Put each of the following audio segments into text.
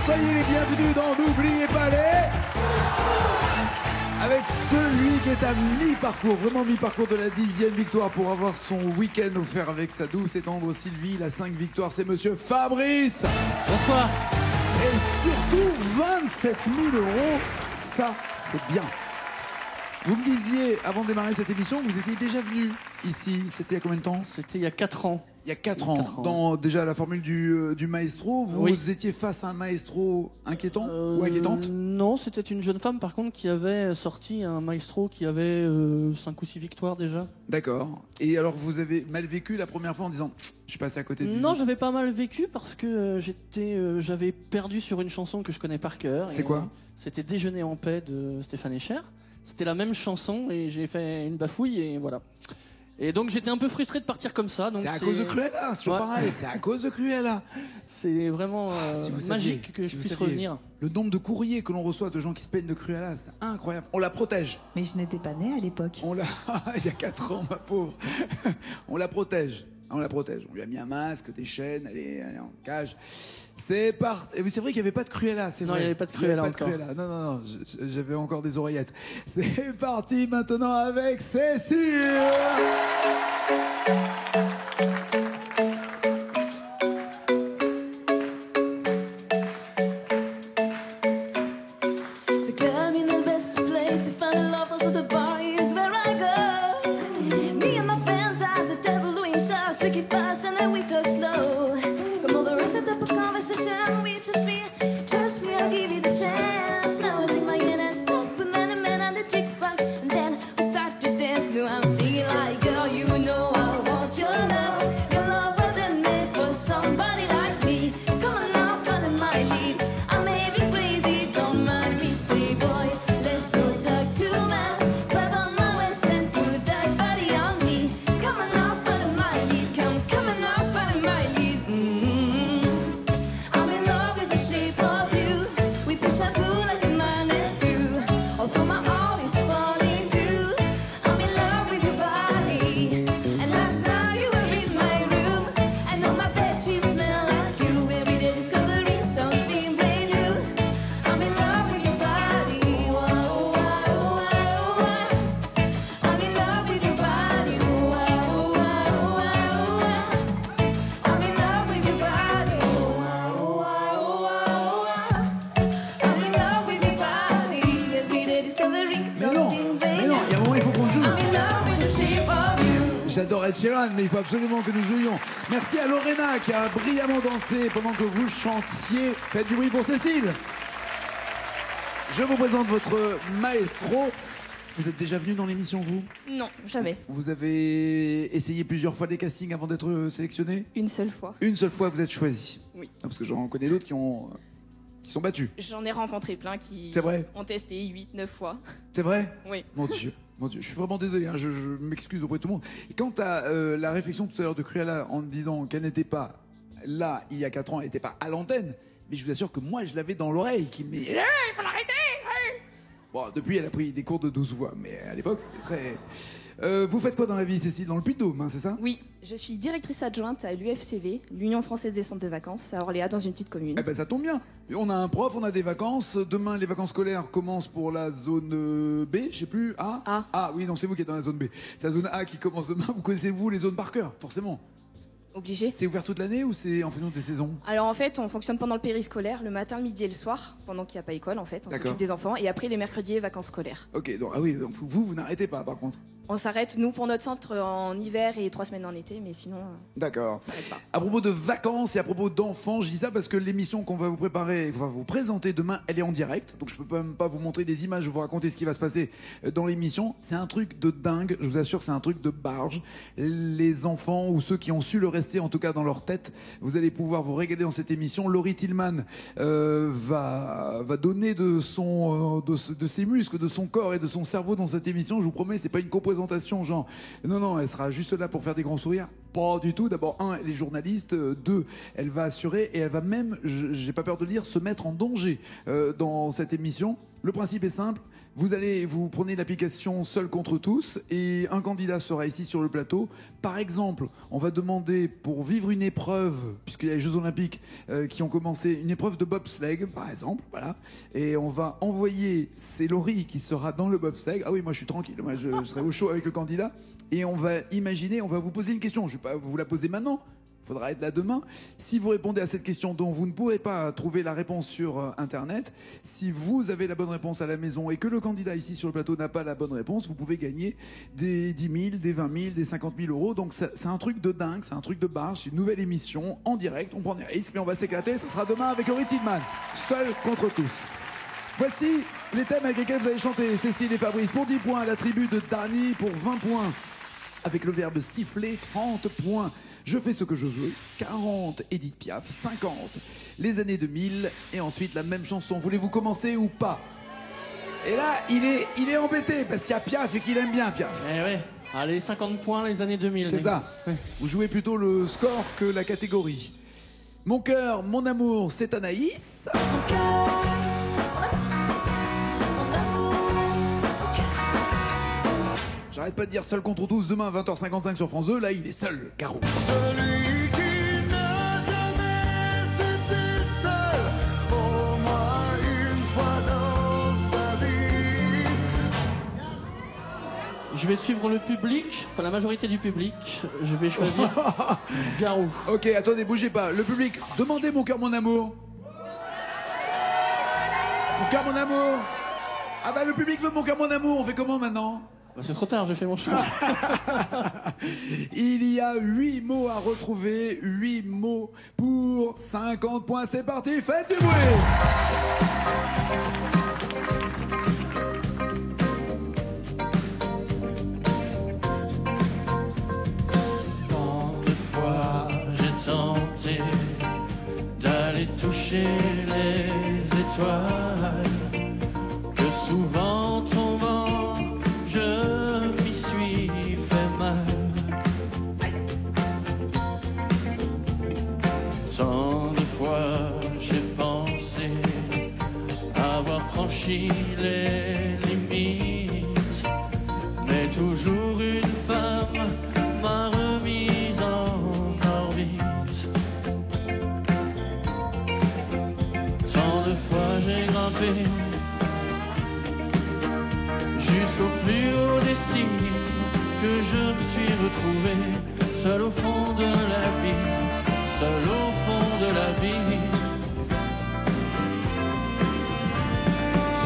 soyez les bienvenus dans N'oubliez pas les... Avec celui qui est à mi-parcours, vraiment mi-parcours de la 10e victoire pour avoir son week-end offert avec sa douce et tendre Sylvie. La 5 victoires, c'est monsieur Fabrice. Bonsoir. Et surtout 27 000 €, ça c'est bien. Vous me disiez, avant de démarrer cette émission, que vous étiez déjà venu ici. C'était il y a combien de temps? C'était il y a 4 ans. Il y a 4 ans. Dans déjà la formule du maestro. Vous étiez face à un maestro inquiétant ou inquiétante? Non, c'était une jeune femme par contre qui avait sorti un maestro qui avait 5 ou 6 victoires déjà. D'accord. Et alors vous avez mal vécu la première fois en disant je suis passé à côté du... Non, j'avais pas mal vécu parce que j'avais perdu sur une chanson que je connais par cœur. C'est quoi? C'était Déjeuner en paix de Stéphane Echer. C'était la même chanson et j'ai fait une bafouille et voilà. Et donc j'étais un peu frustré de partir comme ça. C'est à cause de Cruella, c'est toujours pareil, c'est à cause de Cruella. C'est vraiment si vous magique saviez, que si je vous puisse saviez revenir. Le nombre de courriers que l'on reçoit de gens qui se plaignent de Cruella, c'est incroyable. On la protège. Mais je n'étais pas née à l'époque. On la... Il y a 4 ans, ma pauvre. On la protège. On la protège. On lui a mis un masque, des chaînes, elle est en cage. C'est parti. C'est vrai qu'il n'y avait pas de Cruella, c'est vrai. Non, il n'y avait pas de Cruella encore. Non, j'avais encore des oreillettes. C'est parti maintenant avec Cécile. J'adore Ed Sheeran, mais il faut absolument que nous jouions. Merci à Lorena qui a brillamment dansé pendant que vous chantiez. Faites du bruit pour Cécile. Je vous présente votre maestro. Vous êtes déjà venu dans l'émission, vous? Non, jamais. Vous avez essayé plusieurs fois des castings avant d'être sélectionné? Une seule fois. Une seule fois, vous êtes choisi? Oui. Non, parce que j'en connais d'autres qui sont battus. J'en ai rencontré plein qui ont testé 8-9 fois. C'est vrai? Oui. Mon Dieu, je suis vraiment désolé, hein, je m'excuse auprès de tout le monde. Et quant à la réflexion tout à l'heure de Cruella en disant qu'elle n'était pas là il y a 4 ans, elle n'était pas à l'antenne, mais je vous assure que moi je l'avais dans l'oreille qui me dit hey, il faut l'arrêter hey. Bon, depuis elle a pris des cours de 12 voix, mais à l'époque c'était très... vous faites quoi dans la vie, Cécile? Dans le Puy-de-Dôme, hein, c'est ça? Oui, je suis directrice adjointe à l'UFCV, l'Union Française des Centres de Vacances, à Orléans, dans une petite commune. Eh ben ça tombe bien. On a un prof, on a des vacances. Demain, les vacances scolaires commencent pour la zone B, je sais plus, A. Ah oui, non, c'est vous qui êtes dans la zone B. C'est la zone A qui commence demain. Vous connaissez-vous les zones par cœur, forcément? Obligé. C'est ouvert toute l'année ou c'est en fonction des saisons? Alors en fait, on fonctionne pendant le périscolaire, le matin, le midi et le soir, pendant qu'il n'y a pas école en fait. On s'occupe des enfants et après les mercredis et vacances scolaires. Ok, donc, ah oui, donc vous n'arrêtez pas par contre? On s'arrête, nous, pour notre centre en hiver et 3 semaines en été, mais sinon... D'accord. On s'arrête pas. À propos de vacances et à propos d'enfants, je dis ça parce que l'émission qu'on va vous préparer, qu'on va vous présenter demain, elle est en direct. Donc je peux même pas vous montrer des images, vous raconter ce qui va se passer dans l'émission. C'est un truc de dingue, je vous assure, c'est un truc de barge. Les enfants ou ceux qui ont su le rester, en tout cas dans leur tête, vous allez pouvoir vous régaler dans cette émission. Laurie Tillman va donner de ses muscles, de son corps et de son cerveau dans cette émission. Je vous promets, c'est pas une compréhension genre non, elle sera juste là pour faire des grands sourires. Pas du tout. D'abord, 1, elle est journaliste. 2, elle va assurer et elle va même, j'ai pas peur de le dire, se mettre en danger dans cette émission. Le principe est simple. Vous prenez l'application Seul contre tous et un candidat sera ici sur le plateau. Par exemple, on va demander pour vivre une épreuve, puisqu'il y a les Jeux Olympiques qui ont commencé, une épreuve de bobsleigh, par exemple, voilà. Et on va envoyer, c'est Laurie qui sera dans le bobsleigh. Ah oui, moi je suis tranquille, moi je serai au chaud avec le candidat. Et on va imaginer, on va vous poser une question. Je ne vais pas vous la poser maintenant. Il faudra être là demain. Si vous répondez à cette question dont vous ne pourrez pas trouver la réponse sur Internet, si vous avez la bonne réponse à la maison et que le candidat ici sur le plateau n'a pas la bonne réponse, vous pouvez gagner des 10 000, des 20 000, des 50 000 euros. Donc c'est un truc de dingue, c'est un truc de barge, c'est une nouvelle émission en direct. On prend des risques, mais on va s'éclater. Ça sera demain avec Laurie Tillman, Seul contre tous. Voici les thèmes avec lesquels vous allez chanter, Cécile et Fabrice. Pour 10 points, la tribu de Dani. Pour 20 points, avec le verbe siffler, 30 points. Je fais ce que je veux, 40, Edith Piaf, 50, les années 2000, et ensuite la même chanson. Voulez-vous commencer ou pas? Et là, il est embêté, parce qu'il y a Piaf et qu'il aime bien Piaf. Eh ouais, allez, 50 points, les années 2000. C'est ça. Ouais. Vous jouez plutôt le score que la catégorie. Mon cœur, mon amour, c'est Anaïs. Mon cœur, mon amour, mon cœur. J'arrête pas de dire Seul contre tous demain à 20h55 sur France 2. Là, il est seul, Garou. Celui qui n'a jamais été seul, au moins une fois dans sa vie. Je vais suivre le public, enfin la majorité du public. Je vais choisir Garou. Ok, attendez, bougez pas. Le public, demandez Mon cœur, mon amour. Mon cœur, mon amour. Ah bah le public veut Mon cœur, mon amour. On fait comment maintenant? Bah, c'est trop tard, j'ai fait mon choix. Il y a 8 mots à retrouver, 8 mots pour 50 points. C'est parti, faites du bruit. Tant de fois j'ai tenté d'aller toucher les étoiles, que souvent tombant je m'y suis fait mal. Tant de fois j'ai pensé avoir franchi les limites, mais toujours une femme m'a remise en orbite. Tant de fois j'ai grimpé jusqu'au plus haut des cimes, que je me suis retrouvé seul au fond de la vie, seul au fond de la vie.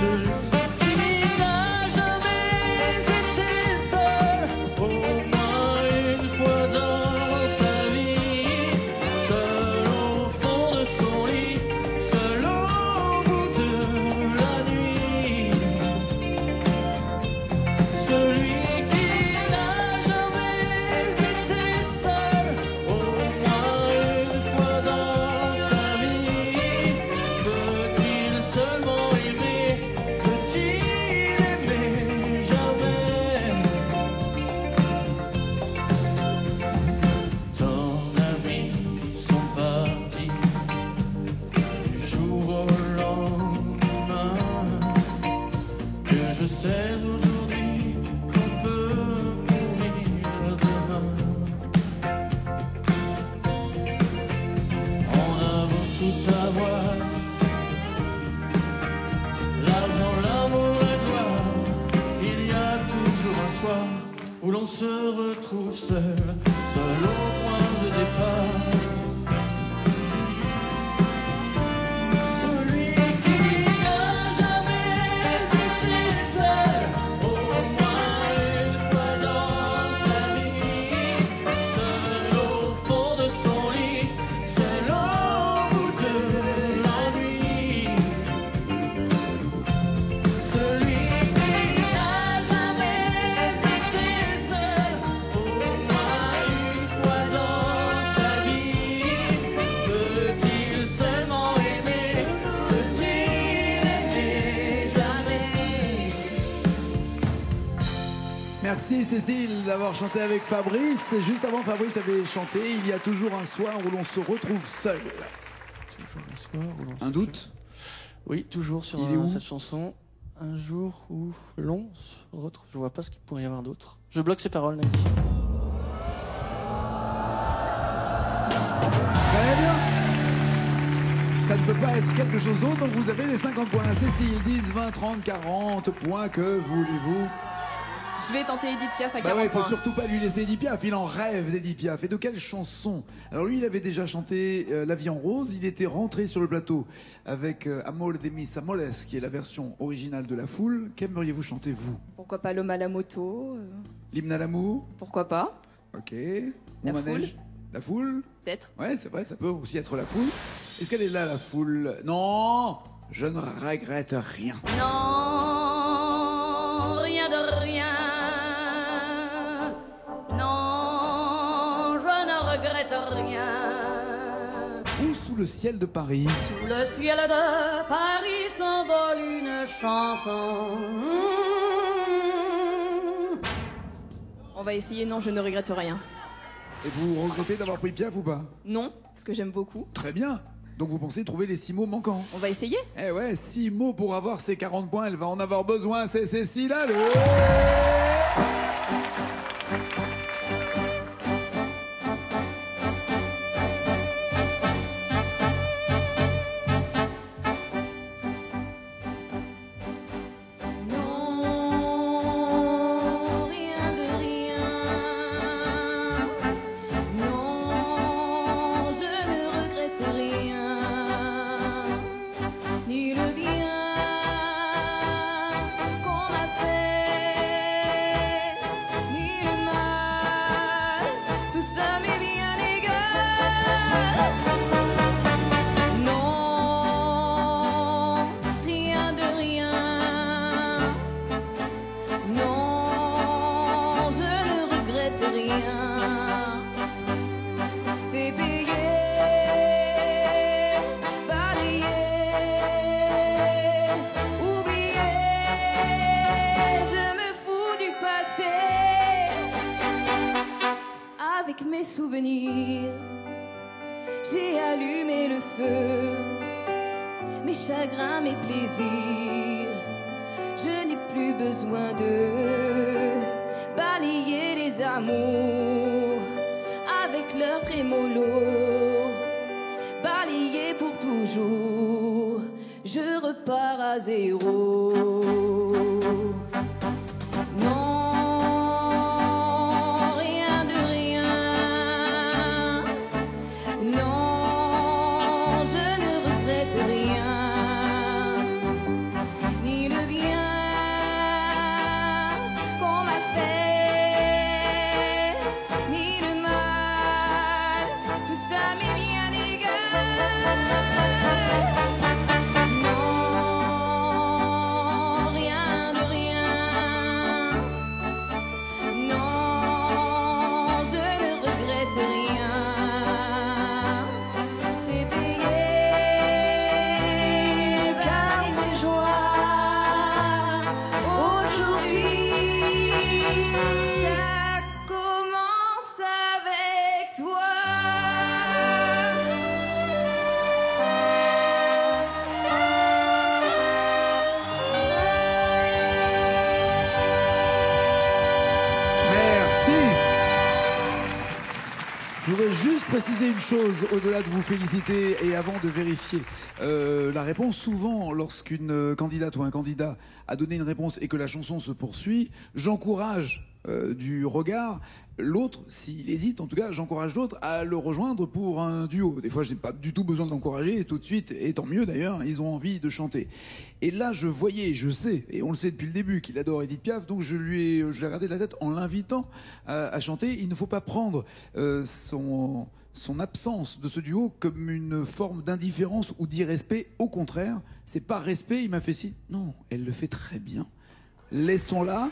Celui qui n'a jamais été seul, au moins une fois dans sa vie, seul au fond de son lit, seul au bout de la nuit. Celui qui n'a jamais été seul, au moins une fois dans sa vie, peut-il seulement aimer, peut-il aimer jamais? Tant d'amis sont partis du jour au lendemain, que je sais aujourd'hui qu'on peut mourir demain. On a beau tout avoir, l'argent, l'amour, la gloire, il y a toujours un soir où l'on se retrouve seul, seul au point de départ. Celui qui n'a jamais été seul, au moins une fois dans sa vie, seul au fond de son lit, seul au bout de la nuit. Celui qui n'a jamais été seul, au moins une fois dans sa vie, peut-il seulement aimer, peut-il aimer jamais? Merci Cécile d'avoir chanté avec Fabrice. Juste avant, Fabrice avait chanté Il y a toujours un soir où l'on se retrouve seul. Toujours un soir où l'on Un se- doute? Oui, toujours sur Il est où cette chanson. Un jour où l'on se retrouve. Je vois pas ce qu'il pourrait y avoir d'autre. Je bloque ses paroles, Nagui. Très bien. Ça ne peut pas être quelque chose d'autre, donc vous avez les 50 points. Cécile, 10, 20, 30, 40 points, que voulez-vous? Je vais tenter Edith Piaf à Bah 40 ouais, il faut points. surtout pas lui laisser Edith Piaf, il en rêve d'Edith Piaf. Et de quelle chanson? Alors lui, il avait déjà chanté La vie en rose, il était rentré sur le plateau avec Amor de mis amores, qui est la version originale de La Foule. Qu'aimeriez-vous chanter, vous? Pourquoi pas l'homme à la moto L'hymne à l'amour? Pourquoi pas? Ok. La Mon manège? Foule? La Foule? Peut-être. Ouais, c'est vrai, ça peut aussi être La Foule. Est-ce qu'elle est là, La Foule? Non, je ne regrette rien. Non, rien de rien. Non, je ne regrette rien. Ou Sous le ciel de Paris? Sous le ciel de Paris s'envole une chanson. On va essayer Non, je ne regrette rien. Et vous regrettez d'avoir pris Piaf ou pas? Non, parce que j'aime beaucoup. Très bien. Donc vous pensez trouver les 6 mots manquants? On va essayer. Eh ouais, 6 mots pour avoir ces 40 points, elle va en avoir besoin, c'est Cécile, allô. Non, rien de rien. Non, je ne regrette rien. Ni le bien qu'on m'a fait, ni le mal. Tout ça m'est bien égal. Non, rien de rien. Non, je ne regrette rien. C'est payé, balayé, oublié. Je me fous du passé. Avec mes souvenirs, j'ai allumé le feu. Mes chagrins, mes plaisirs, je n'ai plus besoin de balayer les amours avec leur trémolo, balayer pour toujours, je repars à zéro. Non, rien de rien. Non, je ne regrette rien. Ni le bien qu'on m'a fait, ni le mal. Tout ça m'est bien égal. Non, rien de rien. Non, je ne regrette rien. C'est payé par mes joies. Aujourd'hui, ça commence avec toi. Merci. Je voudrais juste préciser une chose, au-delà de vous féliciter et avant de vérifier la réponse. Souvent, lorsqu'une candidate ou un candidat a donné une réponse et que la chanson se poursuit, j'encourage du regard l'autre, s'il hésite en tout cas, j'encourage l'autre à le rejoindre pour un duo. Des fois, je n'ai pas du tout besoin d'encourager, tout de suite, et tant mieux d'ailleurs, ils ont envie de chanter. Et là, je voyais, je sais, et on le sait depuis le début, qu'il adore Edith Piaf, donc je l'ai regardé de la tête en l'invitant à chanter. Il ne faut pas prendre son absence de ce duo comme une forme d'indifférence ou d'irrespect. Au contraire, c'est pas respect, il m'a fait si. Non, elle le fait très bien. Laissons-la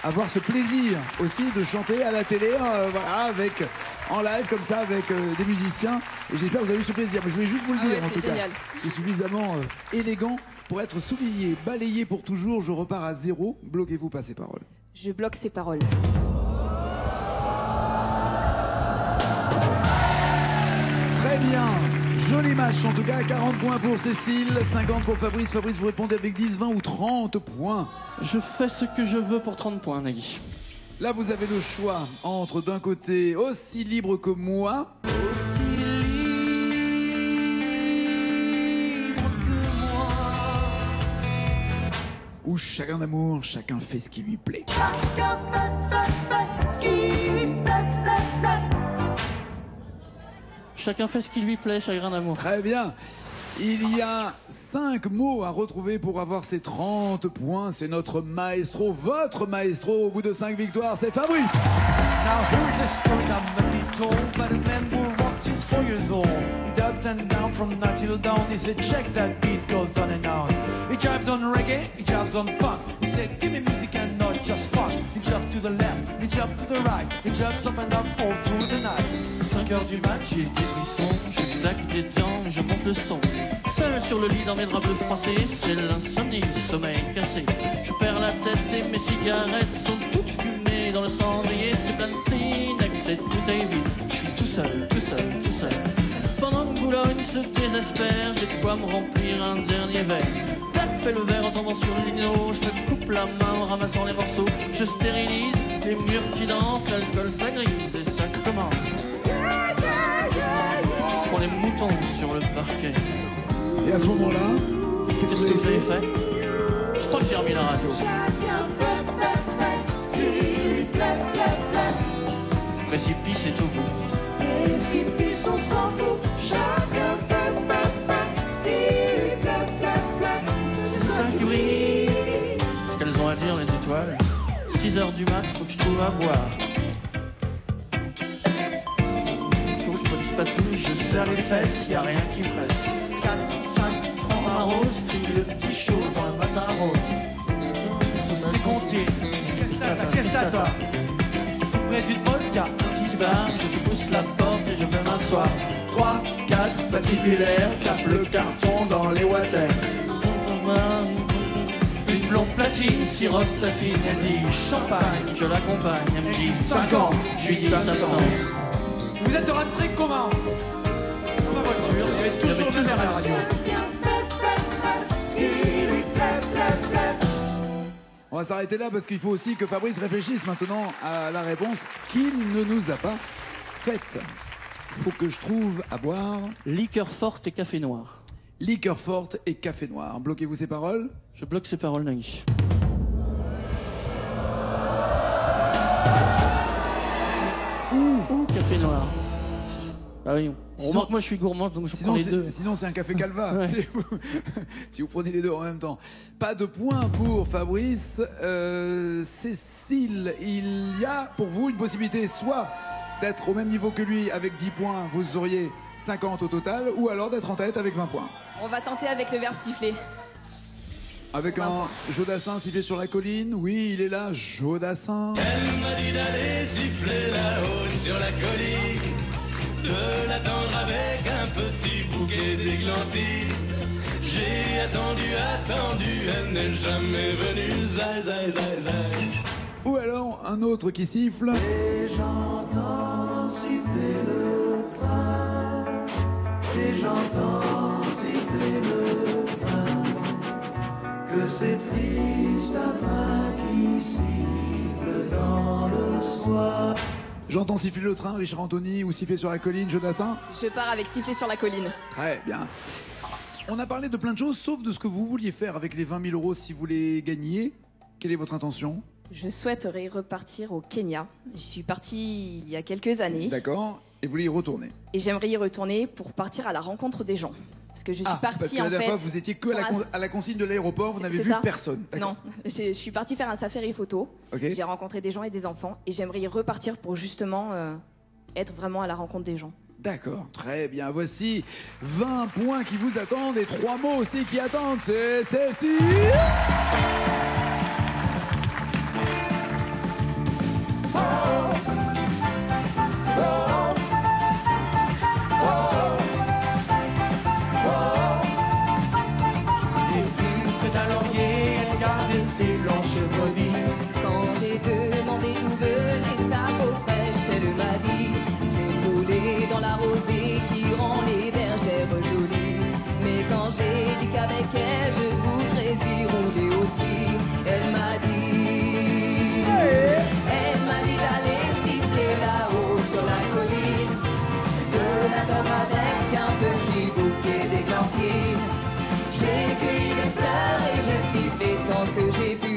avoir ce plaisir aussi de chanter à la télé, voilà, en live comme ça avec des musiciens. Et j'espère que vous avez eu ce plaisir. Mais je voulais juste vous le dire, en tout c'est génial. cas. C'est suffisamment élégant pour être souligné, balayé pour toujours. Je repars à zéro. Bloquez-vous pas ces paroles. Je bloque ses paroles. Très bien, joli match. match. En tout cas, 40 points pour Cécile, 50 pour Fabrice. Fabrice, vous répondez avec 10, 20 ou 30 points. Je fais ce que je veux pour 30 points, Nagui. Là, vous avez le choix entre d'un côté aussi libre que moi, Aussi libre que moi. ou chacun d'amour, chacun fait ce qui lui plaît. Chacun fait ce qui lui plaît, chagrin d'amour. Très bien. Il y a 5 mots à retrouver pour avoir ces 30 points. C'est notre maestro, votre maestro. Au bout de 5 victoires, c'est Fabrice. Now here's a story that might be told by the man who rocked since 4 years old. He up and down from night till dawn. He said, check that beat goes on and on. He jives on reggae, he jives on punk. He said, give me music and not just fun. He jumps to the left, he jumps to the right. He jumps up and down all through the night. 5 heures du mat, j'ai des frissons, je claque des dents, je monte le son. Seul sur le lit dans mes draps bleus froissés, c'est l'insomnie, le sommeil cassé. Je perds la tête et mes cigarettes sont toutes fumées. Dans le cendrier, c'est plein de Kleenex, cette bouteille vide. Je suis tout seul, tout seul, tout seul. Pendant que Boulogne se désespère, j'ai de quoi me remplir un dernier verre. Tac, fait le verre en tombant sur le lino, je me coupe la main en ramassant les morceaux. Je stérilise les murs qui dansent, l'alcool ça grise et ça commence. Font les moutons sur le parquet. Et à ce moment-là, Qu'est-ce que vous avez fait? Je crois que j'ai remis la radio. Précipice est au bout. Précipice, on s'en fout. Chacun fait ce qui lui plaît. C'est que oui. Ce qu'elles ont à dire, les étoiles. 6 heures du mat, faut que je trouve à boire. Faut que je produise pas de bouche, je serre les fesses, y a rien qui presse. 4, 5 francs Un à rose. rose, et le petit chaud dans le matin rose. C'est compté. Qu'est-ce que t'as, toi? Près d'une poste, y'a un petit bar. Je pousse la porte et je vais m'asseoir. 3, 4, paticulaire, tape le carton dans les water. Une blonde platine, Syros Safine, elle dit champagne. Je l'accompagne, elle me dit 50, je lui dis 70. Vous êtes rentré comment? Dans ma voiture, il y avait toujours le verre à la radio. Ce qui lui plaît. on va s'arrêter là parce qu'il faut aussi que Fabrice réfléchisse maintenant à la réponse qu'il ne nous a pas faite. Faut que je trouve à boire. Liqueur forte et café noir. Liqueur forte et café noir. Bloquez-vous ces paroles. Je bloque ces paroles, Nagui. Ou café noir. Ah oui, on Sinon- remarque, moi je suis gourmand, donc je prends les deux. Sinon c'est un café calva. Ouais. Si vous prenez les deux en même temps. Pas de point pour Fabrice. Cécile, il y a pour vous une possibilité soit d'être au même niveau que lui avec 10 points, vous auriez 50 au total, ou alors d'être en tête avec 20 points. On va tenter avec le verbe siffler. Avec un Jodassin sifflé sur la colline. Oui, il est là, Jodassin. Elle m'a dit d'aller siffler là-haut sur la colline, de l'attendre avec un petit bouquet d'églantines. J'ai attendu, elle n'est jamais venue. Zai, zai, zai, zai. Ou alors un autre qui siffle. Et j'entends siffler le train, et j'entends siffler le train, que c'est triste un train qui siffle dans le soir. J'entends siffler le train, Richard Anthony, ou siffler sur la colline, Jodassin. Je pars avec siffler sur la colline. Très bien. On a parlé de plein de choses, sauf de ce que vous vouliez faire avec les 20 000 euros si vous les gagniez. Quelle est votre intention? Je souhaiterais repartir au Kenya. J'y suis partie il y a quelques années. D'accord. Et vous voulez y retourner? Et j'aimerais y retourner pour partir à la rencontre des gens. Parce que je suis Parce partie que la en dernière fait. fois, vous étiez que à la consigne de l'aéroport, vous n'avez C'est vu ça. personne. D'accord. Non, je suis partie faire un safari photo. Ok. J'ai rencontré des gens et des enfants. Et j'aimerais y repartir pour justement être vraiment à la rencontre des gens. D'accord, très bien. Voici 20 points qui vous attendent et 3 mots aussi qui attendent. C'est Cécile. J'ai vu près d'un laurier, elle gardait ses blanches brebis. Quand j'ai demandé d'où venait sa peau fraîche, elle m'a dit c'est brûlé dans la rosée qui rend les bergères jolies. avec elle, je voudrais y rouler aussi. Elle m'a dit d'aller siffler là-haut sur la colline, de l'attendre avec un petit bouquet d'églantines. J'ai cueilli des fleurs et j'ai sifflé tant que j'ai pu.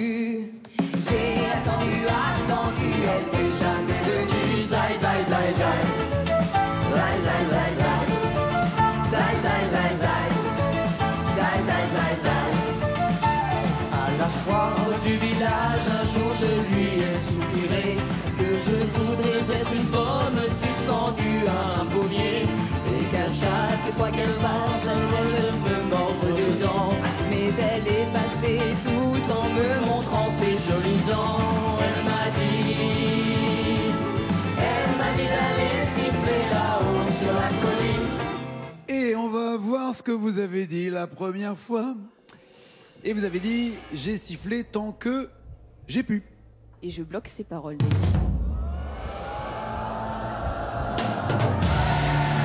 J'ai attendu, elle n'est jamais venue. Zai, zai, zai, zai. Zai, zai, zai, zai. Zai, zai, zai, zai. Zai, zai, zai, zai. À la foire du village, un jour je lui ai soupiré que je voudrais être une pomme suspendue à un pommier, et qu'à chaque fois qu'elle passe, elle me mordre dedans. Mais elle est passée tout en me montrant ses jolies dents. Elle m'a dit d'aller siffler là-haut sur la colline. Et on va voir ce que vous avez dit la première fois. Et vous avez dit, j'ai sifflé tant que j'ai pu. Et je bloque ses paroles, Nelly.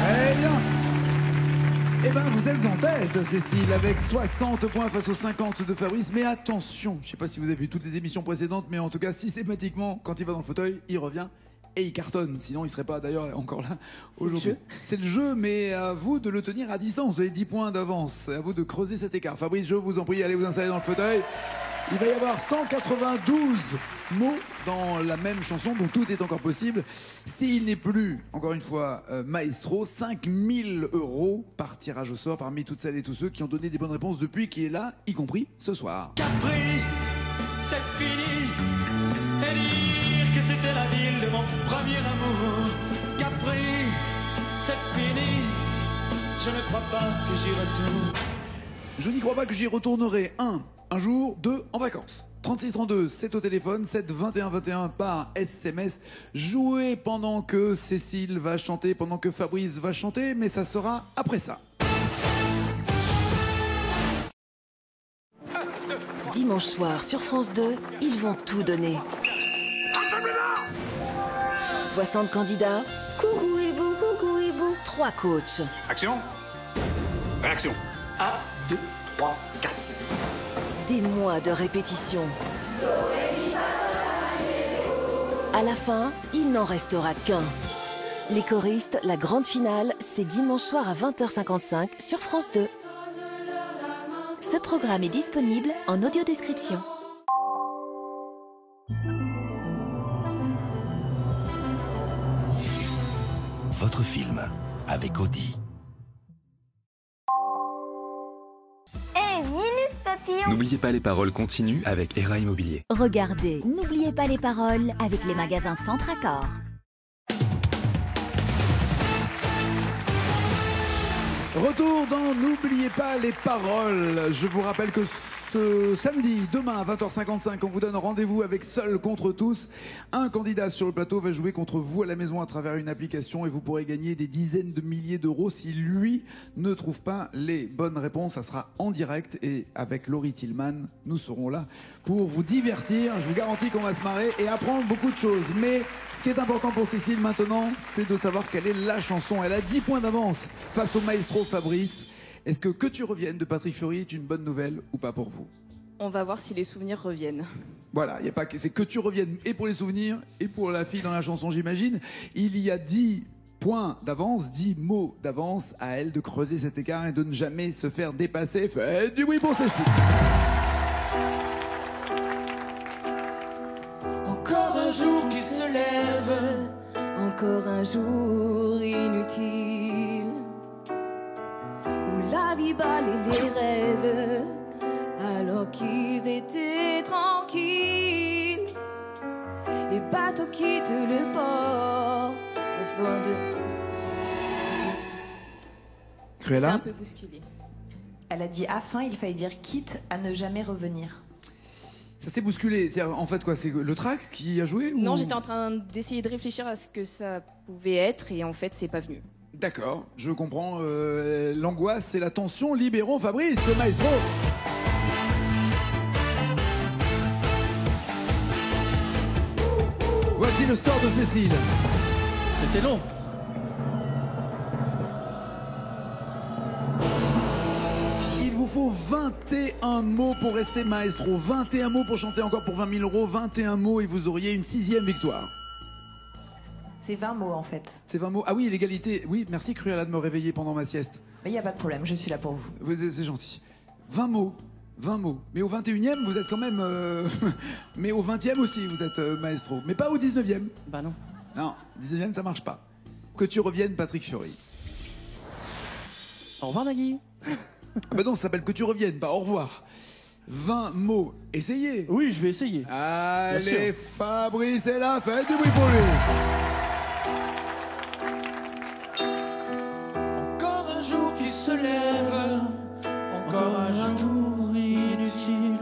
Très bien. Eh ben, vous êtes en tête, Cécile, avec 60 points face aux 50 de Fabrice. Mais attention, je sais pas si vous avez vu toutes les émissions précédentes, mais en tout cas, systématiquement, quand il va dans le fauteuil, il revient et il cartonne. Sinon, il serait pas d'ailleurs encore là aujourd'hui. C'est le jeu, mais à vous de le tenir à distance. Vous avez 10 points d'avance. À vous de creuser cet écart. Fabrice, je vous en prie, allez vous installer dans le fauteuil. Il va y avoir 192 mots dans la même chanson, donc tout est encore possible. S'il n'est plus, encore une fois, maestro, 5000 € par tirage au sort parmi toutes celles et tous ceux qui ont donné des bonnes réponses depuis qu'il est là, y compris ce soir. Capri, c'est fini. Et dire que c'était la ville de mon premier amour. Capri, c'est fini. Je ne crois pas que j'y retourne. Je n'y crois pas que j'y retournerai. Un jour, 2 en vacances. 3632, c'est au téléphone, 7 21 21 par SMS. Jouez pendant que Cécile va chanter, pendant que Fabrice va chanter, mais ça sera après ça. Dimanche soir sur France 2, ils vont tout donner. 60 candidats. Coucou hibou, coucou hibou. 3 coachs. Action. Réaction. 1, 2, 3, 4. Des mois de répétition. À la fin, il n'en restera qu'un. Les choristes, la grande finale, c'est dimanche soir à 20h55 sur France 2. Ce programme est disponible en audiodescription. Votre film avec Audi. Minute papillon. N'oubliez pas les paroles continues avec ERA Immobilier. Regardez, n'oubliez pas les paroles avec les magasins Centracor. Retour dans N'oubliez pas les paroles. Je vous rappelle que ce samedi, demain à 20h55, on vous donne rendez-vous avec Seul contre tous. Un candidat sur le plateau va jouer contre vous à la maison à travers une application et vous pourrez gagner des dizaines de milliers d'euros si lui ne trouve pas les bonnes réponses. Ça sera en direct et avec Laurie Tillman, nous serons là pour vous divertir. Je vous garantis qu'on va se marrer et apprendre beaucoup de choses. Mais ce qui est important pour Cécile maintenant, c'est de savoir quelle est la chanson. Elle a 10 points d'avance face au maestro Fabrice. Est-ce que tu reviennes de Patrick Fiori est une bonne nouvelle ou pas pour vous? On va voir si les souvenirs reviennent. Voilà, y a pas que c'est que tu reviennes et pour les souvenirs et pour la fille dans la chanson, j'imagine. Il y a 10 points d'avance, 10 mots d'avance, à elle de creuser cet écart et de ne jamais se faire dépasser. Faites du bruit pour Cécile. Encore un jour qui se lève, encore un jour inutile, où la vie balaye les rêves alors qu'ils étaient tranquilles. Les bateaux quittent le port afin de... Cruella. C'est un peu bousculé. Elle a dit afin, il fallait dire quitte à ne jamais revenir. Ça s'est bousculé. En fait quoi, c'est le track qui a joué ou... Non, j'étais en train d'essayer de réfléchir à ce que ça pouvait être et en fait c'est pas venu. D'accord, je comprends l'angoisse et la tension. Libérons Fabrice, le maestro. Voici le score de Cécile. C'était long. Il vous faut 21 mots pour rester maestro. 21 mots pour chanter encore pour 20 000 euros. 21 mots et vous auriez une 6e victoire. C'est 20 mots en fait. C'est 20 mots. Ah oui, l'égalité. Oui, merci Cruella de me réveiller pendant ma sieste. Mais il n'y a pas de problème, je suis là pour vous. C'est gentil. 20 mots. 20 mots. Mais au 21e, vous êtes quand même... Mais au 20e aussi, vous êtes maestro. Mais pas au 19e. Bah non. Non, 19e, ça marche pas. Que tu reviennes, Patrick Fiori. Au revoir, Nagui. Ah bah non, ça s'appelle que tu reviennes, pas au revoir. 20 mots. Essayez. Oui, je vais essayer. Allez, Fabrice est là, faites du bruit pour lui. Encore un jour qui se lève, encore un jour inutile,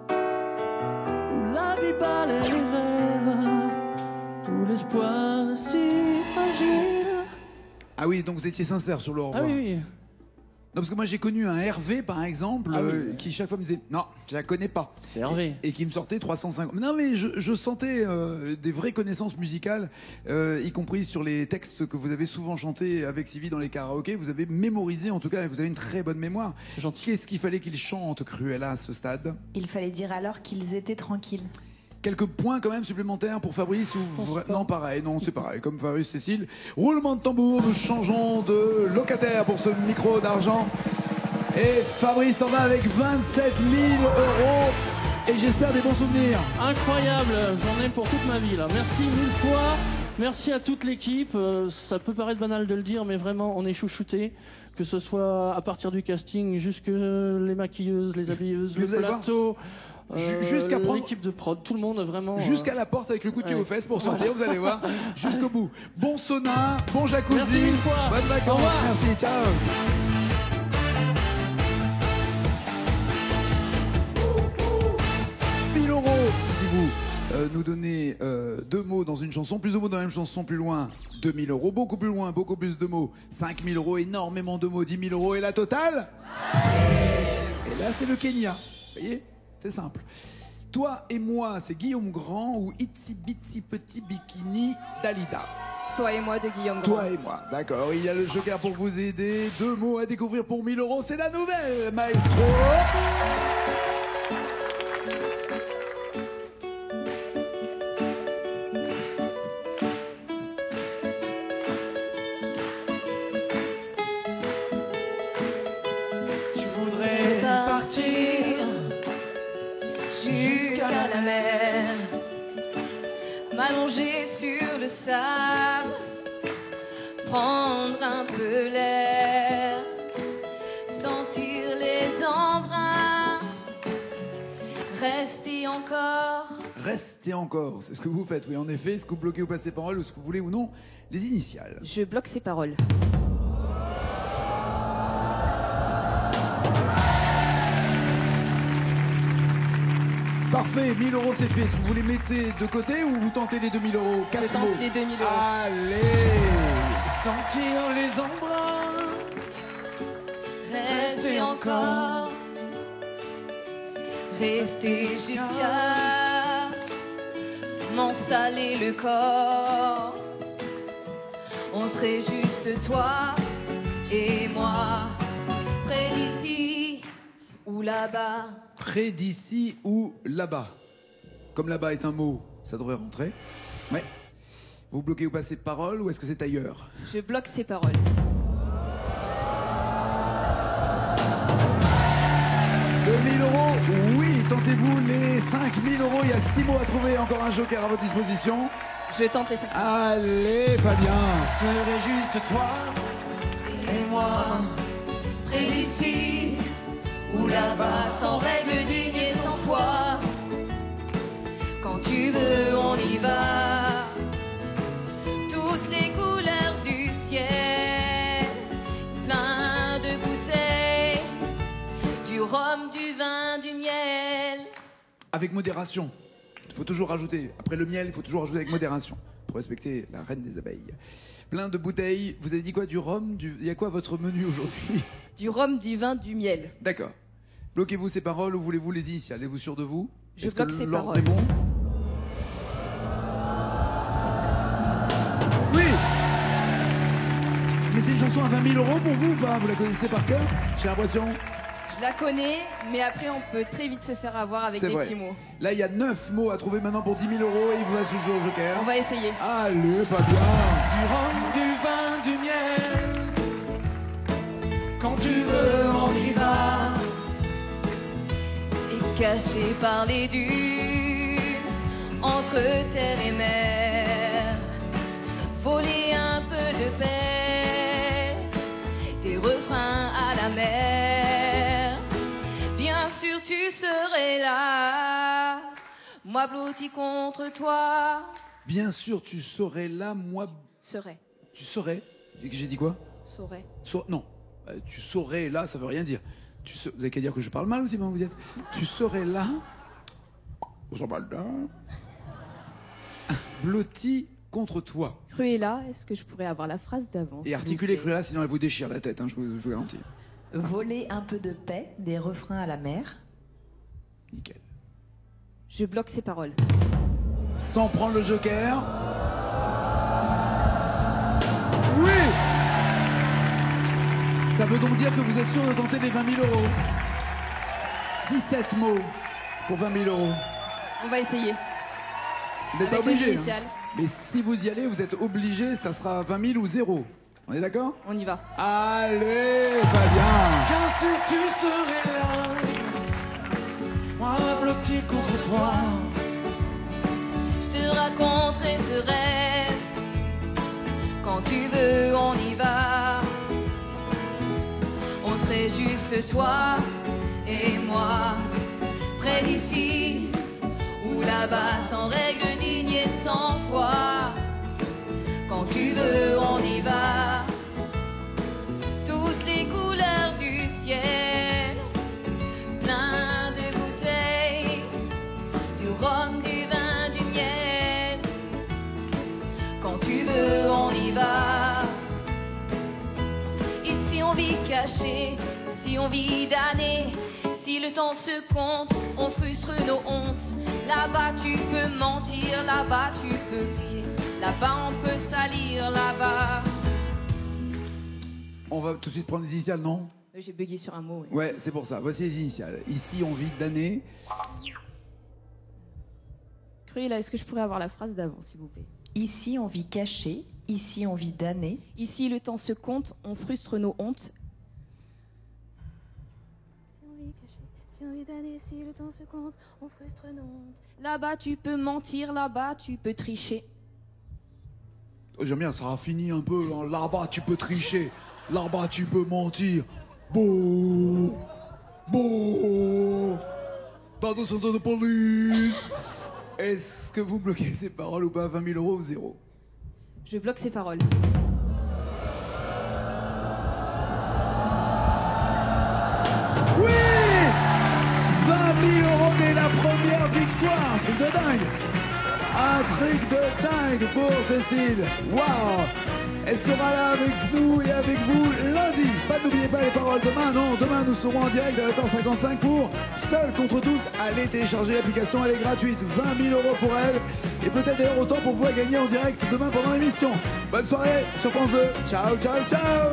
où la vie balaie les rêves, où l'espoir est si fragile. Ah oui, donc vous étiez sincère sur le au revoir. Ah oui. Non, parce que moi j'ai connu un Hervé par exemple qui chaque fois me disait non, je la connais pas. C'est Hervé. Et qui me sortait 350. Non mais je sentais des vraies connaissances musicales, y compris sur les textes que vous avez souvent chantés avec Sylvie dans les karaokés. Vous avez mémorisé en tout cas, et vous avez une très bonne mémoire. Qu'est-ce qu'il fallait qu'il chante, Cruella, à ce stade? Il fallait dire alors qu'ils étaient tranquilles. Quelques points quand même supplémentaires pour Fabrice ou non, pareil, non, c'est pareil, comme Fabrice, Cécile. Roulement de tambour, nous changeons de locataire pour ce micro d'argent. Et Fabrice en va avec 27 000 €. Et j'espère des bons souvenirs. Incroyable, j'en ai pour toute ma vie là. Merci 1000 fois. Merci à toute l'équipe. Ça peut paraître banal de le dire, mais vraiment, on est chouchoutés. Que ce soit à partir du casting, jusque les maquilleuses, les habilleuses, le plateau. Jusqu'à prendre l'équipe de prod, tout le monde vraiment. Jusqu'à la porte avec le coup de pied aux fesses pour sortir, vous allez voir, jusqu'au bout. Bon sauna, bon jacuzzi, merci mille fois. Bonnes vacances, merci, ciao. Si vous nous donnez 2 mots dans une chanson, plus de mots dans la même chanson, plus loin, 2 000 €, beaucoup plus loin, beaucoup plus de mots, 5 000 €, énormément de mots, 10 000 € et la totale. Et là c'est le Kenya, vous voyez, c'est simple. Toi et moi, c'est Guillaume Grand ou Itsy Bitsy Petit Bikini Dalida. Toi et moi de Guillaume Grand. Toi et moi, d'accord. Il y a le joker pour vous aider. 2 mots à découvrir pour 1 000 €. C'est la nouvelle, maestro. Je voudrais partir jusqu'à la mer, m'allonger sur le sable, prendre un peu l'air, sentir les embruns, rester encore. Restez encore, c'est ce que vous faites, oui, en effet. Est-ce que vous bloquez ou passez parole, ou ce que vous voulez ou non, les initiales. Je bloque ses paroles. Parfait, 1 000 € c'est fait. Si vous les mettez de côté ou vous tentez les 2 000 €? Je tente les 2 000 €. Allez, sentir les embruns, Rester encore, rester jusqu'à m'en saler le corps. On serait juste toi et moi, près d'ici ou là-bas. près d'ici ou là-bas. Comme là-bas est un mot, ça devrait rentrer. Ouais. Vous bloquez ou passez parole ou est-ce que c'est ailleurs? Je bloque ses paroles. Oui, tentez-vous les 5 000 €. Il y a 6 mots à trouver. Encore un joker à votre disposition. Je tente les 5 000 €. Allez, Fabien. serait juste toi et moi, près d'ici ou là-bas, sans règle digne et sans foi. Quand tu veux, on y va. Toutes les couleurs du ciel, plein de bouteilles, du rhum, du vin, du miel. Avec modération. Il faut toujours rajouter. Après le miel, il faut toujours rajouter avec modération. Pour respecter la reine des abeilles. Plein de bouteilles. Vous avez dit quoi? Du rhum? Il y a quoi à votre menu aujourd'hui? Du rhum, du vin, du miel. D'accord. Bloquez-vous ces paroles ou voulez-vous les initiales? Êtes-vous sûr de vous? Je bloque ces l'ordre paroles. est bon? Oui. Mais c'est une chanson à 20 000 € pour vous ou pas? Vous la connaissez par cœur? J'ai l'impression. la connais, mais après on peut très vite se faire avoir avec C'est des vrai. petits mots. Là, il y a 9 mots à trouver maintenant pour 10 000 euros et il vous reste toujours au joker. On va essayer. Allez, pas bien. Du rhum, du vin, du miel. Quand tu veux, on y va. Et caché par les dunes, entre terre et mer, voler un peu de paix, des refrains à la mer. Bien sûr tu serais là, moi blotti contre toi. Bien sûr, tu serais là, moi. Serais. Tu saurais. J'ai dit quoi? Saurais. Non. Tu saurais là, ça veut rien dire. Vous avez qu'à dire que je parle mal aussi, comment vous êtes? Tu serais là. J'en parle là. Blotti contre toi. Cruella, est-ce que je pourrais avoir la phrase d'avant? Et articulez Cruella, sinon elle vous déchire la tête, hein, je vous garantis. Voler un peu de paix, des refrains à la mer. Nickel. Je bloque ces paroles. Sans prendre le joker. Oui! Ça veut donc dire que vous êtes sûr de tenter les 20 000 euros. 17 mots pour 20 000 euros. On va essayer. Vous n'êtes pas Avec les obligé. initiales. Mais si vous y allez, vous êtes obligé, ça sera 20 000 ou 0. On est d'accord? On y va. Allez, Fabien. Bien sûr tu serais là, moi blotti contre toi. Je te raconterai ce rêve, quand tu veux on y va. On serait juste toi et moi, près d'ici ou là-bas, sans règles dignes et sans foi. Quand tu veux on y va, toutes les couleurs du ciel, plein de bouteilles, du rhum, du vin, du miel. Quand tu veux on y va. Ici on vit caché, si on vit damné, si le temps se compte, on frustre nos hontes. Là-bas tu peux mentir, là-bas tu peux rire, là-bas on peut salir, là-bas. On va tout de suite prendre les initiales, non? J'ai bugué sur un mot. Ouais, c'est pour ça. Voici les initiales. Ici, on vit d'années. Cruella, est-ce que je pourrais avoir la phrase d'avant, s'il vous plaît? Ici on vit caché, ici on vit damné. Ici le temps se compte, on frustre nos hontes. Si on vit d'années, si le temps se compte, on frustre nos hontes. Là-bas tu peux mentir, là-bas tu peux tricher. Oh, j'aime bien, ça a fini un peu. Hein. Là-bas, tu peux tricher. Là-bas, tu peux mentir. Beau. Attention de police. Est-ce que vous bloquez ces paroles ou pas? 20 000 euros ou 0? Je bloque ces paroles. Oui, 20 000 euros dès la première victoire. Un truc de dingue. Un truc de dingue pour Cécile. Waouh. Elle sera là avec nous et avec vous lundi. N'oubliez pas les paroles demain. Non, demain nous serons en direct à 20h55 pour Seul contre tous. Allez télécharger l'application, elle est gratuite. 20 000 euros pour elle. Et peut-être d'ailleurs autant pour vous à gagner en direct demain pendant l'émission. Bonne soirée sur France 2. Ciao, ciao, ciao.